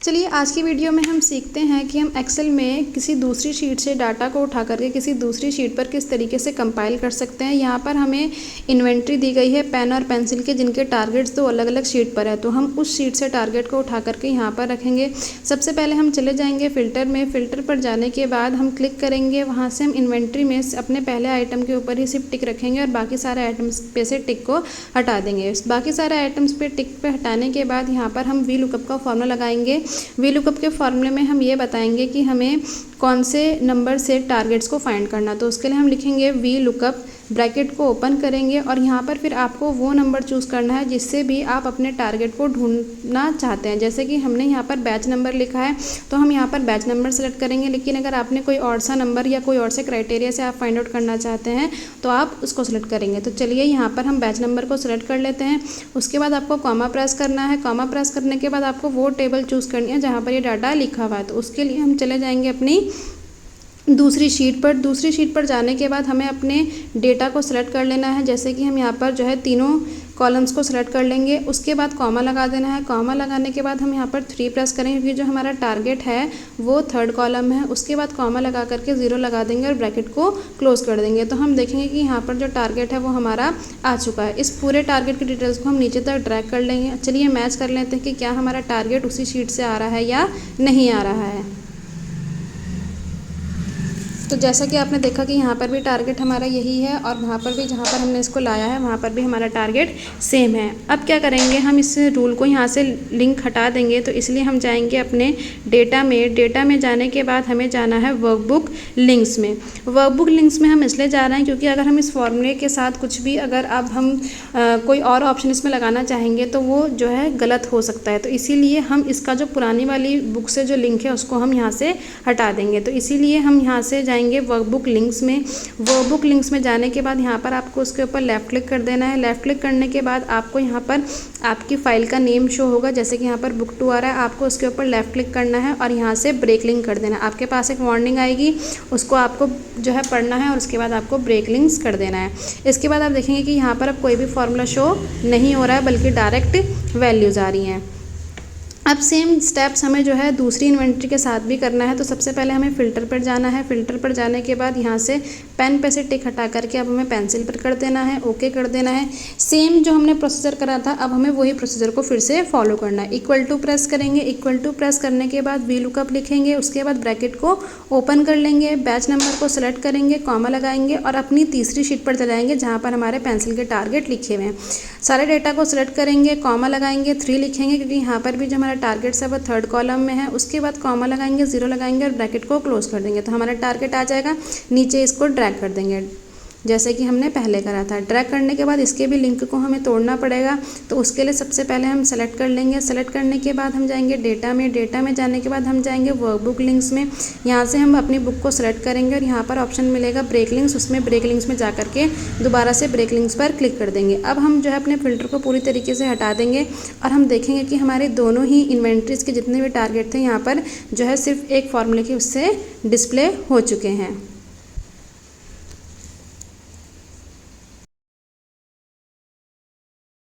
चलिए आज की वीडियो में हम सीखते हैं कि हम एक्सेल में किसी दूसरी शीट से डाटा को उठा करके किसी दूसरी शीट पर किस तरीके से कंपाइल कर सकते हैं। यहाँ पर हमें इन्वेंट्री दी गई है पेन और पेंसिल के, जिनके टारगेट्स दो अलग अलग शीट पर है। तो हम उस शीट से टारगेट को उठा करके यहाँ पर रखेंगे। सबसे पहले हम चले जाएंगे फ़िल्टर में। फ़िल्टर पर जाने के बाद हम क्लिक करेंगे, वहाँ से हम इन्वेंट्री में अपने पहले आइटम के ऊपर ही सिर्फ टिक रखेंगे और बाकी सारे आइटम्स पे से टिक को हटा देंगे। बाकी सारे आइटम्स पे टिक पे हटाने के बाद यहाँ पर हम वी लुकअप का फॉर्मूला लगाएंगे। वी लुकअप के फॉर्मूले में हम ये बताएंगे कि हमें कौन से नंबर से टारगेट्स को फाइंड करना। तो उसके लिए हम लिखेंगे वी लुकअप, ब्रैकेट को ओपन करेंगे और यहाँ पर फिर आपको वो नंबर चूज़ करना है जिससे भी आप अपने टारगेट को ढूंढना चाहते हैं। जैसे कि हमने यहाँ पर बैच नंबर लिखा है तो हम यहाँ पर बैच नंबर सेलेक्ट करेंगे, लेकिन अगर आपने कोई और सा नंबर या कोई और से क्राइटेरिया से आप फाइंड आउट करना चाहते हैं तो आप उसको सेलेक्ट करेंगे। तो चलिए यहाँ पर हम बैच नंबर को सेलेक्ट कर लेते हैं। उसके बाद आपको कॉमा प्रेस करना है। कॉमा प्रेस करने के बाद आपको वो टेबल चूज़ करनी है जहाँ पर ये डाटा लिखा हुआ है। तो उसके लिए हम चले जाएंगे अपनी दूसरी शीट पर। दूसरी शीट पर जाने के बाद हमें अपने डेटा को सिलेक्ट कर लेना है। जैसे कि हम यहाँ पर जो है तीनों कॉलम्स को सिलेक्ट कर लेंगे। उसके बाद कॉमा लगा देना है। कॉमा लगाने के बाद हम यहाँ पर 3 प्रेस करेंगे क्योंकि जो हमारा टारगेट है वो 3rd कॉलम है। उसके बाद कॉमा लगा करके 0 लगा देंगे और ब्रैकेट को क्लोज कर देंगे। तो हम देखेंगे कि यहाँ पर जो टारगेट है वो हमारा आ चुका है। इस पूरे टारगेट की डिटेल्स को हम नीचे तक ड्रैग कर लेंगे। चलिए मैच कर लेते हैं कि क्या हमारा टारगेट उसी शीट से आ रहा है या नहीं आ रहा है। तो जैसा कि आपने देखा कि यहाँ पर भी टारगेट हमारा यही है और वहाँ पर भी जहाँ पर हमने इसको लाया है वहाँ पर भी हमारा टारगेट सेम है। अब क्या करेंगे, हम इस रूल को यहाँ से लिंक हटा देंगे। तो इसलिए हम जाएंगे अपने डेटा में। डेटा में जाने के बाद हमें जाना है वर्कबुक लिंक्स में। वर्कबुक लिंक्स में हम इसलिए जा रहे हैं क्योंकि अगर हम इस फॉर्मूले के साथ कुछ भी अगर अब हम कोई और ऑप्शन इसमें लगाना चाहेंगे तो वो जो है गलत हो सकता है। तो इसीलिए हम इसका जो पुरानी वाली बुक से जो लिंक है उसको हम यहाँ से हटा देंगे। तो इसीलिए हम यहाँ से जाएंगे वर्कबुक लिंक्स में। वर्कबुक लिंक्स में जाने के बाद यहाँ पर आपको उसके ऊपर लेफ़्ट क्लिक कर देना है। लेफ़्ट क्लिक करने के बाद आपको यहाँ पर आपकी फ़ाइल का नेम शो होगा। जैसे कि यहाँ पर बुक 2 आ रहा है, आपको उसके ऊपर लेफ़्ट क्लिक करना है और यहाँ से ब्रेक लिंक कर देना है। आपके पास एक वार्निंग आएगी, उसको आपको जो है पढ़ना है और उसके बाद आपको ब्रेक लिंक्स कर देना है। इसके बाद आप देखेंगे कि यहाँ पर अब कोई भी फॉर्मूला शो नहीं हो रहा है बल्कि डायरेक्ट वैल्यूज़ आ रही हैं। अब सेम स्टेप्स हमें जो है दूसरी इन्वेंट्री के साथ भी करना है। तो सबसे पहले हमें फ़िल्टर पर जाना है। फ़िल्टर पर जाने के बाद यहाँ से पेन पे से टिक हटा करके अब हमें पेंसिल पर कर देना है, ओके कर देना है। सेम जो हमने प्रोसीजर करा था अब हमें वही प्रोसीजर को फिर से फॉलो करना है। इक्वल टू प्रेस करेंगे। इक्वल टू प्रेस करने के बाद वी लुकअप लिखेंगे। उसके बाद ब्रैकेट को ओपन कर लेंगे, बैच नंबर को सिलेक्ट करेंगे, कॉमा लगाएंगे और अपनी तीसरी शीट पर चले जाएंगे जहाँ पर हमारे पेंसिल के टारगेट लिखे हुए हैं। सारे डेटा को सिलेक्ट करेंगे, कॉमा लगाएंगे, 3 लिखेंगे क्योंकि यहाँ पर भी जो हमारा टारगेट्स है वो 3rd कॉलम में है। उसके बाद कॉमा लगाएंगे, 0 लगाएंगे और ब्रैकेट को क्लोज कर देंगे। तो हमारा टारगेट आ जाएगा। नीचे इसको ड्रैग कर देंगे जैसे कि हमने पहले करा था। ड्रैग करने के बाद इसके भी लिंक को हमें तोड़ना पड़ेगा। तो उसके लिए सबसे पहले हम सेलेक्ट कर लेंगे। सेलेक्ट करने के बाद हम जाएंगे डेटा में। डेटा में जाने के बाद हम जाएंगे वर्कबुक लिंक्स में। यहाँ से हम अपनी बुक को सेलेक्ट करेंगे और यहाँ पर ऑप्शन मिलेगा ब्रेक लिंक्स। उसमें ब्रेक लिंक्स में जा करके दोबारा से ब्रेक लिंक्स पर क्लिक कर देंगे। अब हम जो है अपने फ़िल्टर को पूरी तरीके से हटा देंगे और हम देखेंगे कि हमारे दोनों ही इन्वेंट्रीज़ के जितने भी टारगेट थे यहाँ पर जो है सिर्फ एक फॉर्मूले के उससे डिस्प्ले हो चुके हैं।